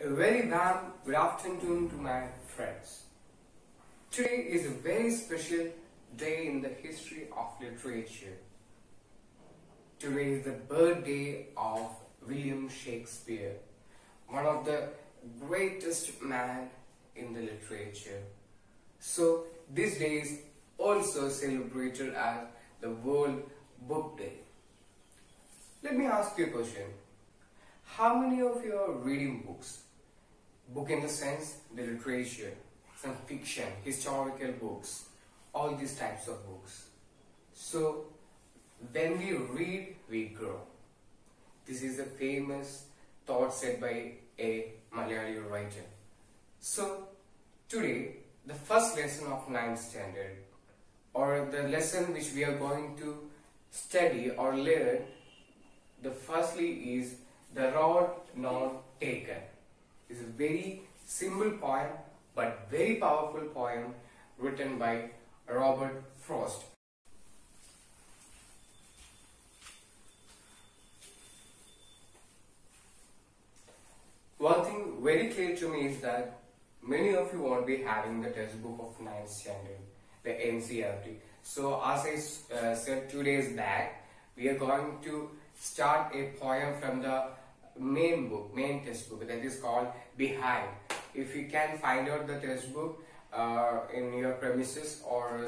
A very warm good afternoon to my friends. Today is a very special day in the history of literature. Today is the birthday of William Shakespeare, one of the greatest man in the literature. So this day is also celebrated as the World Book Day. Let me ask you a question. How many of you are reading books? Book in the sense, the literature, some fiction, historical books, all these types of books. So, when we read, we grow. This is a famous thought said by a Malayali writer. So, today, the first lesson of 9th standard, or the lesson which we are going to study or learn, the firstly is the road not taken. It's a very simple poem but very powerful poem written by Robert Frost. One thing very clear to me is that many of you won't be having the textbook of 9th standard, the NCERT. So as I said 2 days back, we are going to start a poem from the main textbook, that is called Behind. If you can find out the textbook in your premises, or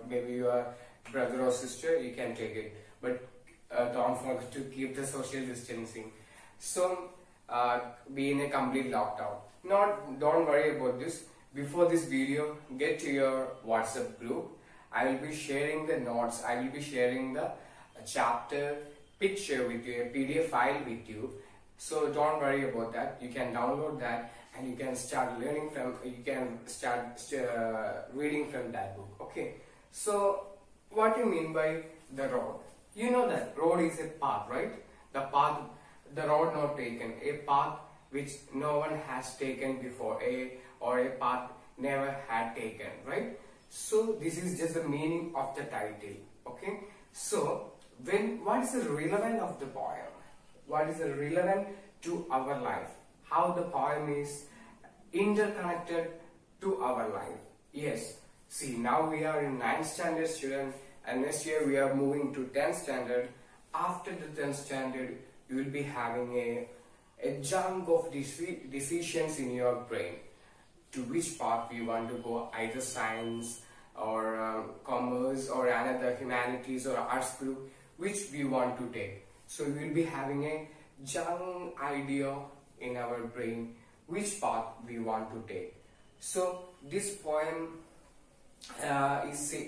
maybe your brother or sister, you can take it. But don't forget to keep the social distancing. So be in a complete lockdown. Don't worry about this. Before this video, get to your WhatsApp group. I will be sharing the notes. I will be sharing the chapter picture with you, a PDF file with you. So don't worry about that. You can download that and you can start learning from, you can start reading from that book. Okay. So what do you mean by the road? You know that road is a path, right? The path, the road not taken, a path which no one has taken before, or a path never had taken, right? So this is just the meaning of the title. Okay. So what is the relevance of the poem? What is the relevant to our life? How the poem is interconnected to our life? Yes. See, now we are in 9th standard student, and next year we are moving to 10th standard. After the 10th standard, you will be having a chunk of decisions in your brain. To which path we want to go, either science or commerce or another humanities or arts group, which we want to take. So we will be having a young idea in our brain which path we want to take. So this poem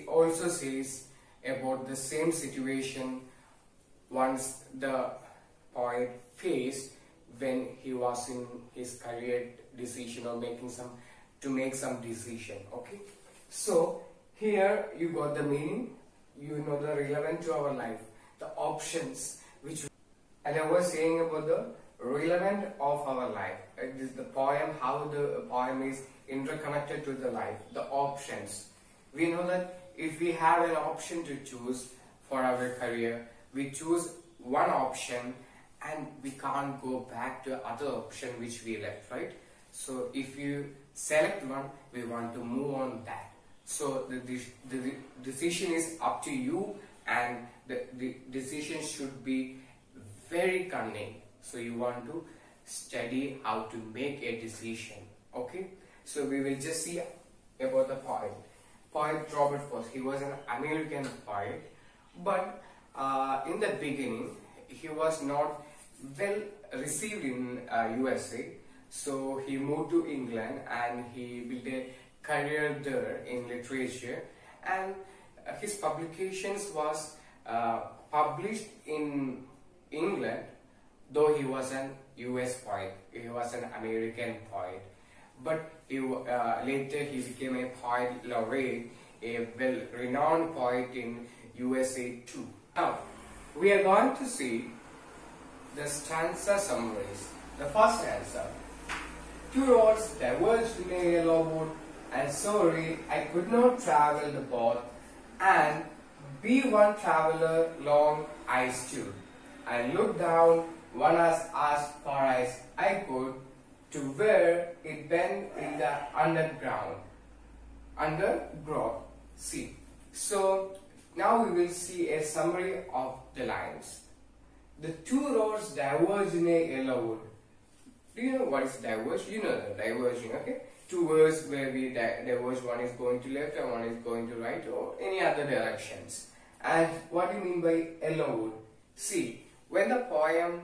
also says about the same situation once the poet faced when he was in his career decision or make some decision. Okay, so here you got the meaning, you know the relevant to our life, the options which, and I was saying about the relevant of our life. It is the poem, how the poem is interconnected to the life, the options. We know that if we have an option to choose for our career, we choose one option and we can't go back to other option which we left, right? So if you select one, we want to move on that. So the decision is up to you, and the decision should be very cunning. So you want to study how to make a decision. Okay. So we will just see about the poet. Poet Robert Frost. He was an American poet, but in the beginning he was not well received in USA. So he moved to England and he built a career there in literature, and his publications was published in England, though he was an US poet, he was an American poet, but later he became a poet laureate, a well-renowned poet in USA too. Now, we are going to see the stanza summaries. The first stanza. Two roads diverged in a yellow wood, and sorry I could not travel the both, and be one traveller long I stood. I looked down one as far as I could to where it bend in the undergrowth. See. So now we will see a summary of the lines. The two roads diverge in a yellow wood. Do you know what is diverge? You know the diverging, okay? Two words where we diverge, one is going to left and one is going to right, or any other directions. And what do you mean by yellow wood? See, when the poem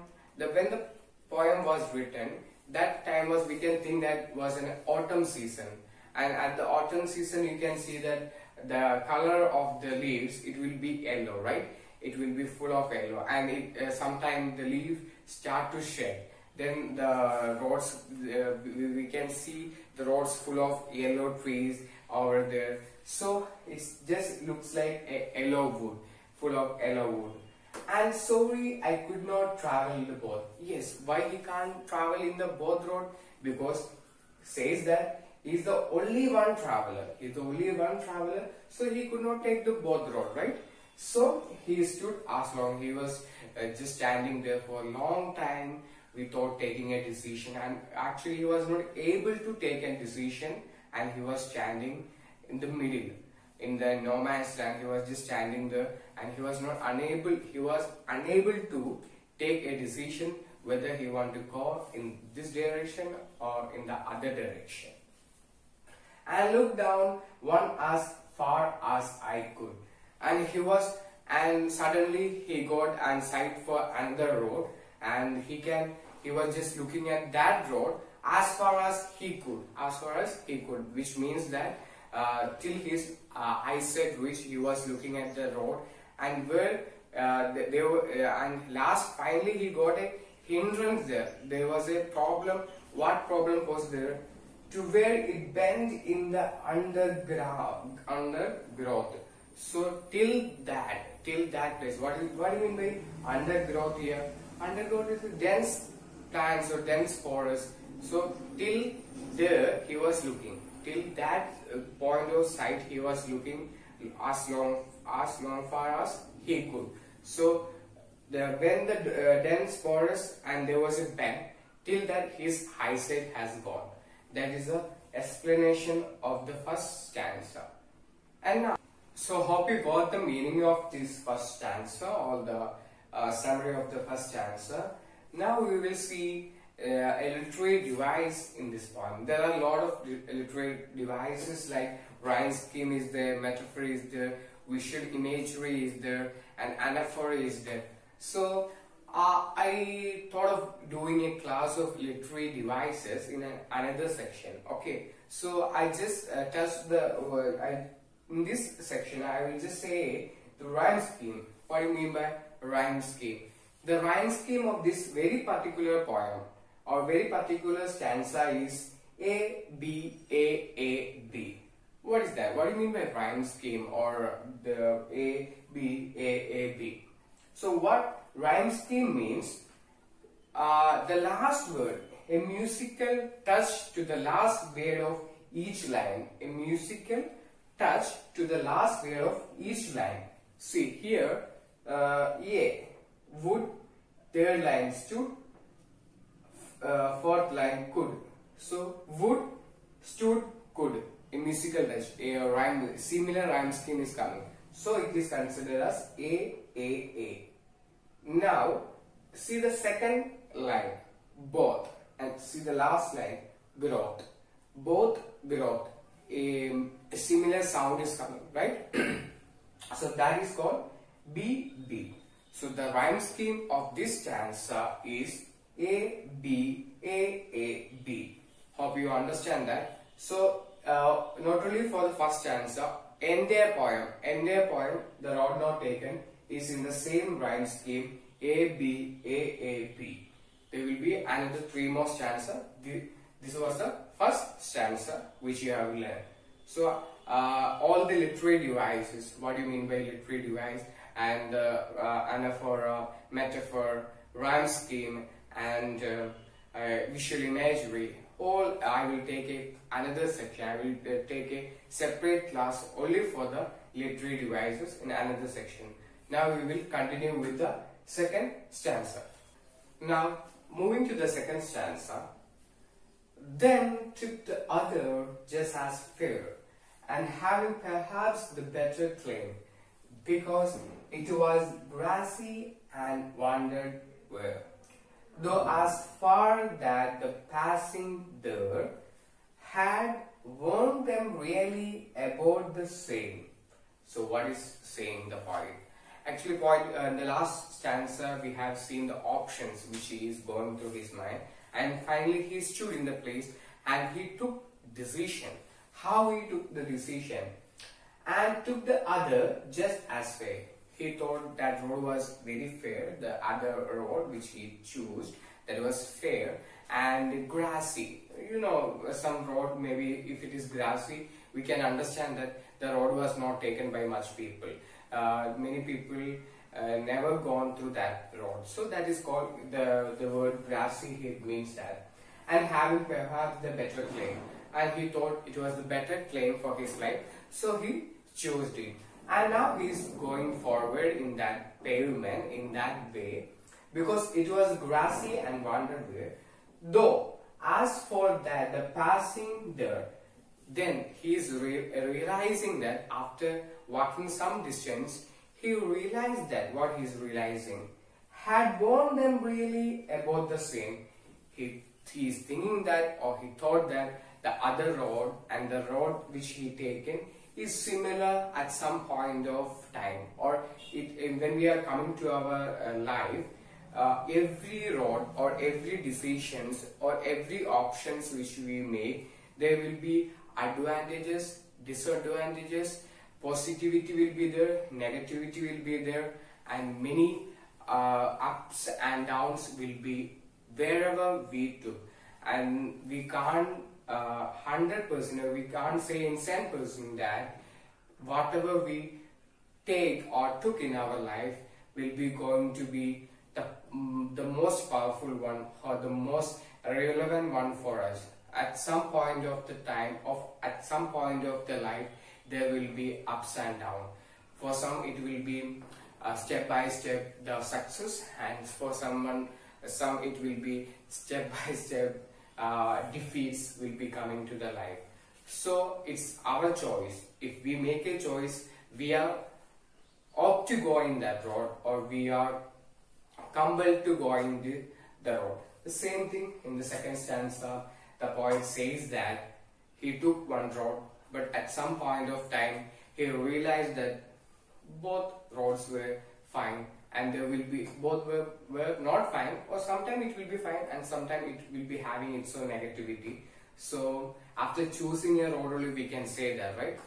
was written, that time was, we can think that was an autumn season, and at the autumn season you can see that the color of the leaves, it will be yellow, right? It will be full of yellow, and it sometimes the leaves start to shed. Then the roads, we can see the roads full of yellow trees over there. So it just looks like a yellow wood, full of yellow wood. And sorry, I could not travel in the both. Yes, why he can't travel in the both road? Because says that he's the only one traveler. He's the only one traveler, so he could not take the both road, right? So he stood as long. He was just standing there for a long time without taking a decision, and actually he was not able to take a decision, and he was standing in the middle, in the no man's land. He was just standing there, and he was unable to take a decision whether he want to go in this direction or in the other direction. And looked down one as far as I could, and suddenly he got and sight for another road, and he was just looking at that road as far as he could, which means that till his eyesight reached, he was looking at the road, and where they were, and last finally he got a hindrance there. There was a problem. What problem was there? To where it bent in the undergrowth. So till that place. What do you mean by undergrowth here? Undergrowth is a dense plants or dense forest. So till there he was looking. Till that point of sight he was looking as long far as he could. So when the dense forest and there was a bend, till that his eyesight has gone. That is the explanation of the first stanza. And now, so hope you got the meaning of this first stanza, or the summary of the first stanza. Now we will see a literary device in this poem. There are a lot of literary devices like rhyme scheme is there, metaphor is there, visual imagery is there, and anaphora is there. So I thought of doing a class of literary devices in another section. Okay, so I just touched in this section I will just say the rhyme scheme. What do you mean by rhyme scheme? The rhyme scheme of this very particular poem or very particular stanza is A, B, A, B. What is that? What do you mean by rhyme scheme or the A, B, B? So what rhyme scheme means, the last word, a musical touch to the last word of each line. A musical touch to the last word of each line. See here, A, would, third line stood, fourth line could. So would, stood, could. A musical touch, a rhyme, similar rhyme scheme is coming. So it is considered as A. Now see the second line, both, and see the last line, growth. Both, growth. A similar sound is coming, right? So that is called B. So the rhyme scheme of this stanza is A, B. Hope you understand that. So not only for the first stanza, entire poem, the road not taken is in the same rhyme scheme A, B. There will be another three more stanza. This was the first stanza which you have learned. So all the literary devices, what do you mean by literary device, and anaphora, metaphor, rhyme scheme, and visual imagery, all I will take another section. I will take a separate class only for the literary devices in another section. Now we will continue with the second stanza. Now moving to the second stanza, then took the other just as fair, and having perhaps the better claim, because it was grassy and wandered where. Though as far that the passing there had warned them really about the same. So what is saying the point? Actually, in the last stanza we have seen the options which he is going through his mind, and finally he stood in the place and he took decision. How he took the decision? And took the other just as fair. He thought that road was very fair, the other road which he chose, that was fair and grassy. You know, some road, maybe if it is grassy, we can understand that the road was not taken by much people. Many people never gone through that road. So that is called, the word grassy here means that. And having perhaps the better claim. And he thought it was the better claim for his life. So he chose it. And now he is going forward in that pavement, in that way, because it was grassy and wandered way. Though, as for that, the passing there, then he is realizing that after walking some distance, he realized that what he is realizing had warned them really about the same. He is thinking that, or he thought that the other road and the road which he taken is similar at some point of time, or when we are coming to our life, every road or every decisions or every options which we make, there will be advantages, disadvantages, positivity will be there, negativity will be there, and many ups and downs will be wherever we took. And we can't 100%, or we can't say in 10% that whatever we take or took in our life will be going to be the most powerful one or the most relevant one for us. At some point of the time, at some point of the life, there will be ups and downs. For some it will be step by step the success, and for some it will be step by step defeats will be coming to the life. So it's our choice. If we make a choice, we are opt to go in that road, or we are compelled to go in the road. The same thing in the second stanza, the poet says that he took one road, but at some point of time he realized that both roads were fine, and there will be both were not fine, or sometimes it will be fine and sometimes it will be having its own negativity. So after choosing a road only we can say that, right?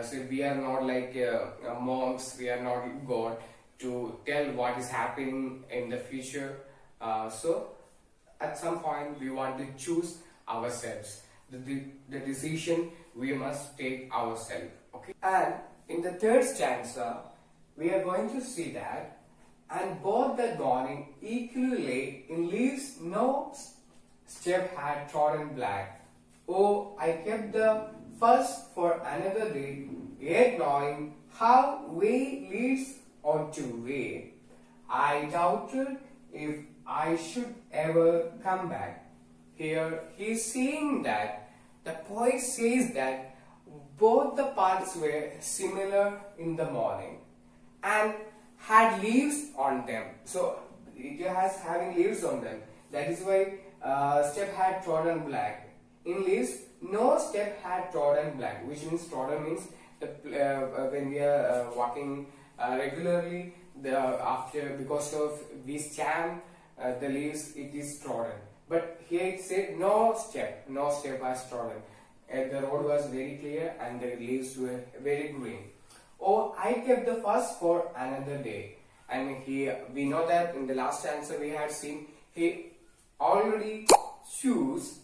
So we are not like monks, we are not God to tell what is happening in the future. So at some point we want to choose ourselves. The decision we must take ourselves. Okay. And in the third stanza we are going to see that, and both that morning equally lay in leaves no step had trodden black. Oh, I kept the first for another day, yet knowing how way leads on to way, I doubted if I should ever come back. Here he is saying that the poet says that both the paths were similar in the morning and had leaves on them. So it has having leaves on them. That is why step had trodden black. In leaves, no step had trodden black, which means trodden means when we are walking regularly, because of we stand the leaves, it is trodden. But here it said no step has trodden. The road was very clear and the leaves were very green. Oh, I kept the first for another day. And here we know that in the last answer we had seen he already chose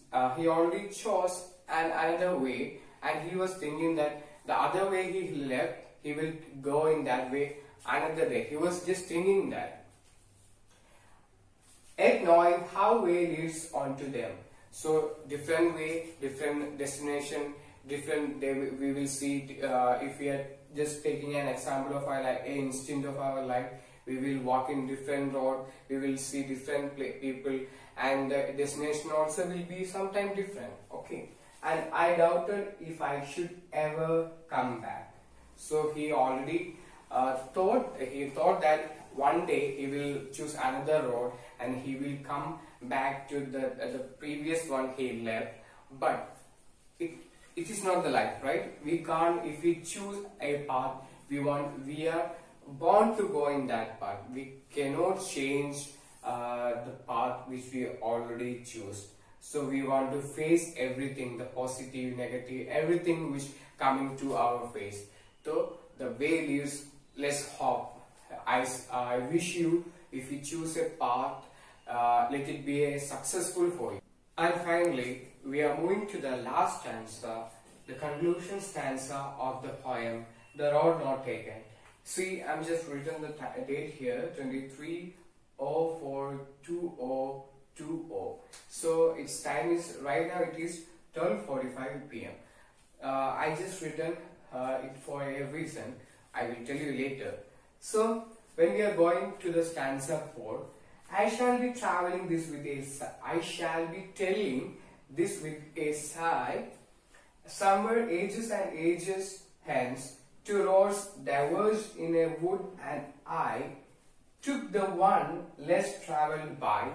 another way, and he was thinking that the other way he left, he will go in that way another day. He was just thinking that. Yet knowing how way leads on to them. So different way, different destination, different day we will see. If we are just taking an example of our life, an instant of our life, we will walk in different road, we will see different people, and the destination also will be sometime different. Okay, and I doubted if I should ever come back. So he already thought that one day he will choose another road and he will come back to the previous one he left. But it is not the life, right? We can't, if we choose a path, we are born to go in that path. We cannot change the path which we already choose. So we want to face everything, the positive, negative, everything which coming to our face. So the way leaves less hope. I wish you, if you choose a path, let it be a successful for you. And finally, we are moving to the last stanza, the conclusion stanza of the poem, The Road Not Taken. See, I'm just written the date here, 23/04/2020. So its time is, right now it is 12:45 p.m. I just written it for a reason. I will tell you later. So when we are going to the stanza 4, I shall be traveling this with a sigh. I shall be telling this with a sigh. Somewhere ages and ages hence, two roads diverged in a wood, and I took the one less travelled by,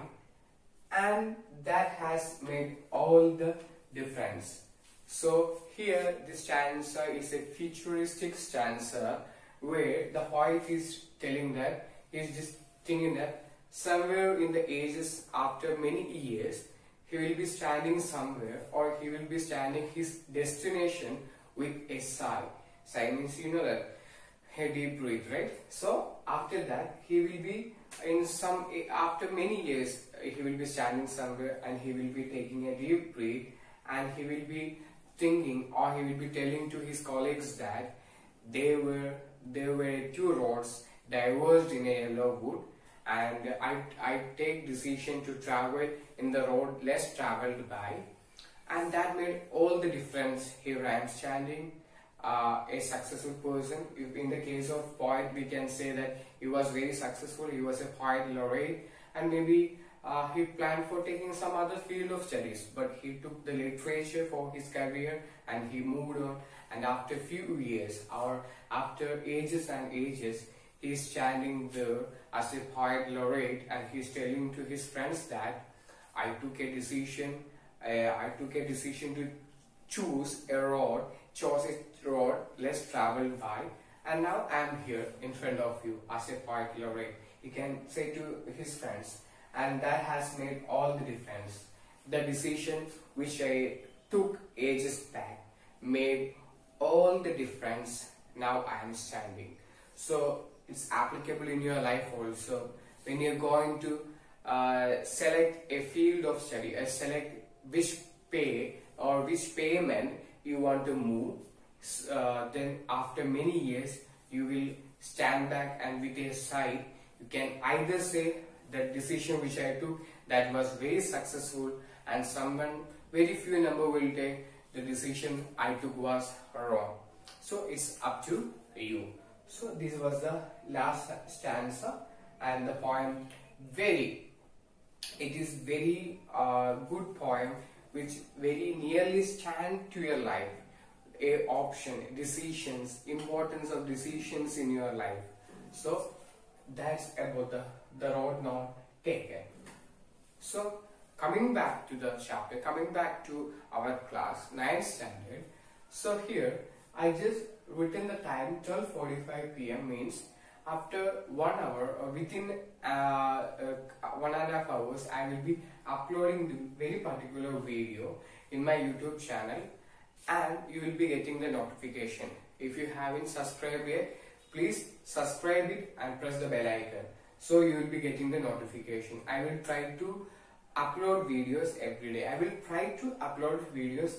and that has made all the difference. So here this stanza is a futuristic stanza where the poet is telling that, he's just thinking that somewhere in the ages, after many years, he will be standing somewhere, or he will be standing his destination with a sigh. Sigh means, you know that, a deep breath, right? So after that, he will be in some, after many years, he will be standing somewhere and he will be taking a deep breath, and he will be thinking, or he will be telling to his colleagues that there were two roads diverged in a yellow wood, and I take decision to travel in the road less traveled by, and that made all the difference. Here I am standing, a successful person. If in the case of poet, we can say that he was very successful. He was a poet laureate, and maybe he planned for taking some other field of studies, but he took the literature for his career and he moved on. And after few years, or after ages and ages, he is standing there as a poet laureate, and he is telling to his friends that I took a decision to chose a road less traveled by, and now I am here in front of you as a poet laureate. He can say to his friends, and that has made all the difference. The decision which I took ages back made all the difference. Now I am standing. So it's applicable in your life also. When you're going to select a field of study, select which payment you want to move, then after many years you will stand back, and with a sigh you can either say that decision which I took, that was very successful, and someone, very few number will take the decision I took was wrong. So it's up to you. So this was the last stanza, and the poem it is very good poem which very nearly stand to your life. A option, decisions, importance of decisions in your life. So that's about the road not taken. So coming back to the chapter, coming back to our class 9th standard. So here I just written the time 12:45 p.m. means after 1 hour, or within 1.5 hours, I will be uploading the very particular video in my YouTube channel, and you will be getting the notification. If you haven't subscribed yet, please subscribe it and press the bell icon, so you will be getting the notification. I will try to upload videos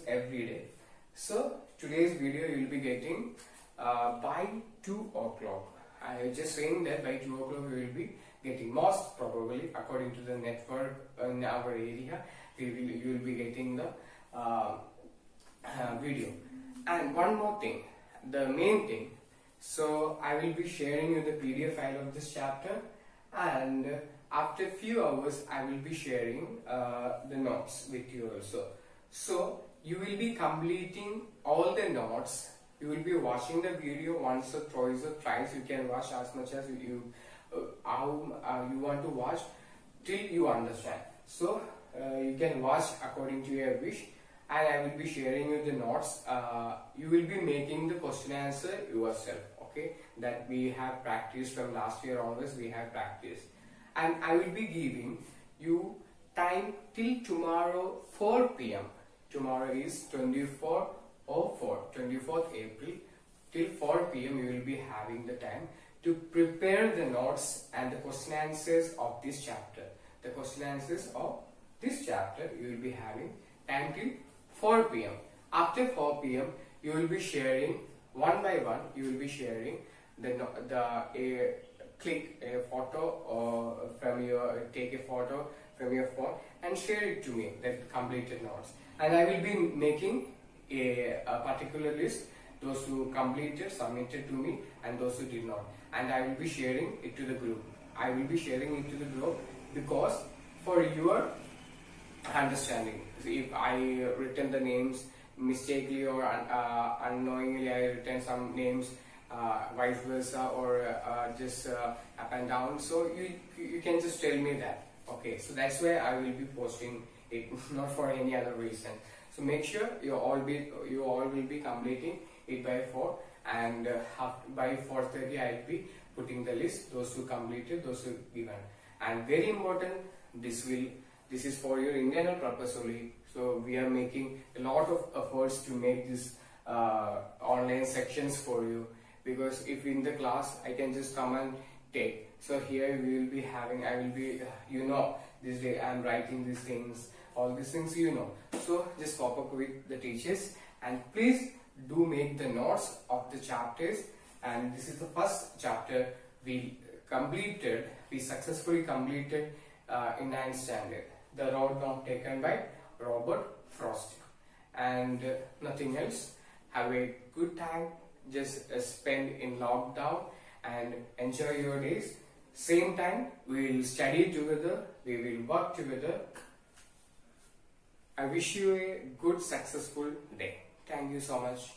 every day. So today's video you will be getting by 2 o'clock. I was just saying that by 2 o'clock we will be getting, most probably according to the network in our area, you will be getting the video. And one more thing, the main thing. So I will be sharing you the PDF file of this chapter, and after few hours I will be sharing the notes with you also. So you will be completing all the notes. You will be watching the video once or twice or thrice. You can watch as much as you you want to watch till you understand. So you can watch according to your wish, and I will be sharing you the notes. You will be making the question answer yourself. Okay, that we have practiced from last year onwards. We have practiced, and I will be giving you time till tomorrow 4 p.m. Tomorrow is 24th April. Till 4 p.m. you will be having the time to prepare the notes and the question answers of this chapter. The question answers of this chapter you will be having time till 4 p.m. After 4 p.m. you will be sharing one by one. You will be sharing click a photo or take a photo from your phone and share it to me, that completed notes. And I will be making a particular list, those who completed, submitted to me, and those who did not. And I will be sharing it to the group. I will be sharing it to the group because for your understanding. If I written the names mistakenly or unknowingly, I written some names vice versa or just up and down, so you can just tell me that. Okay, so that's why I will be posting it, not for any other reason. So make sure you all will be completing it by 4, and by 4:30 I'll be putting the list, those who completed, those who given. And very important, this is for your internal purpose only. So we are making a lot of efforts to make this online sections for you, because if in the class I can just come and take, so here we will be having, I will be, this day I am writing these things, all these things, so just cooperate up with the teachers, and please do make the notes of the chapters. And this is the first chapter we successfully completed in 9th standard, The Road Not Taken by Robert Frost. And nothing else. Have a good time, just spend in lockdown and enjoy your days. Same time we will study together, we will work together. I wish you a good successful day. Thank you so much.